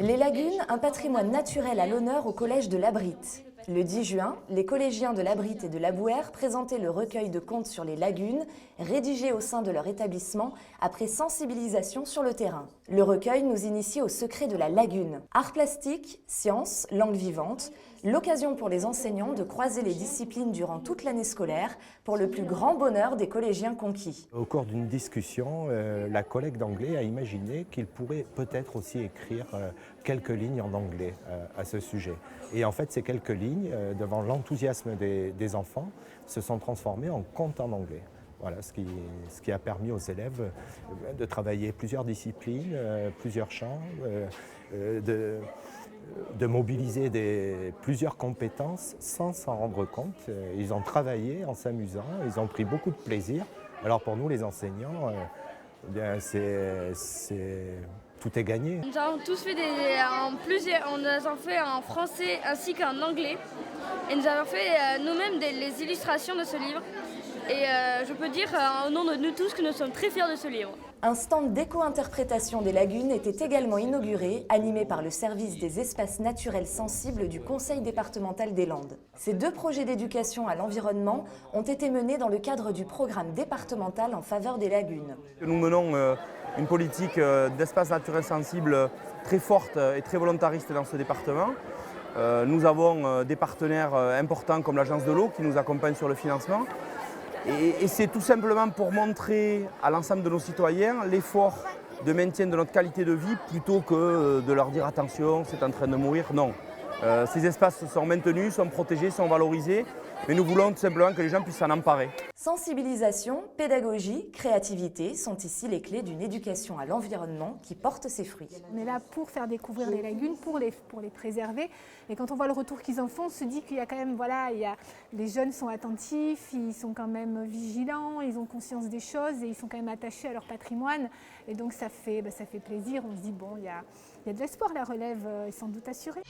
Les lagunes, un patrimoine naturel à l'honneur au collège de l'Abrite. Le 10 juin, les collégiens de l'Abrite et de l'Abouer présentaient le recueil de contes sur les lagunes, rédigé au sein de leur établissement après sensibilisation sur le terrain. Le recueil nous initie au secret de la lagune. Art plastique, sciences, langue vivante, l'occasion pour les enseignants de croiser les disciplines durant toute l'année scolaire pour le plus grand bonheur des collégiens conquis. Au cours d'une discussion, la collègue d'anglais a imaginé qu'il pourrait peut-être aussi écrire quelques lignes en anglais à ce sujet. Et en fait, ces quelques lignes, devant l'enthousiasme des enfants, se sont transformées en contes en anglais. Voilà, ce qui a permis aux élèves de travailler plusieurs disciplines, plusieurs champs, de mobiliser plusieurs compétences sans s'en rendre compte. Ils ont travaillé en s'amusant, ils ont pris beaucoup de plaisir. Alors pour nous, les enseignants, tout est gagné. Nous avons tous fait on a fait en français ainsi qu'en anglais. Et nous avons fait nous-mêmes les illustrations de ce livre. Et je peux dire au nom de nous tous que nous sommes très fiers de ce livre. Un stand d'éco-interprétation des lagunes était également inauguré, animé par le service des espaces naturels sensibles du Conseil départemental des Landes. Ces deux projets d'éducation à l'environnement ont été menés dans le cadre du programme départemental en faveur des lagunes. Nous menons une politique d'espaces naturels sensibles très forte et très volontariste dans ce département. Nous avons des partenaires importants comme l'Agence de l'eau qui nous accompagne sur le financement. Et c'est tout simplement pour montrer à l'ensemble de nos citoyens l'effort de maintien de notre qualité de vie plutôt que de leur dire attention, c'est en train de mourir. Non. Ces espaces sont maintenus, sont protégés, sont valorisés, mais nous voulons tout simplement que les gens puissent s'en emparer. Sensibilisation, pédagogie, créativité sont ici les clés d'une éducation à l'environnement qui porte ses fruits. On est là pour faire découvrir les lagunes, pour les préserver. Et quand on voit le retour qu'ils en font, on se dit qu'il y a quand même, les jeunes sont attentifs, ils sont quand même vigilants, ils ont conscience des choses et ils sont quand même attachés à leur patrimoine. Et donc ça fait plaisir, on se dit bon, il y a de l'espoir, la relève est sans doute assurée.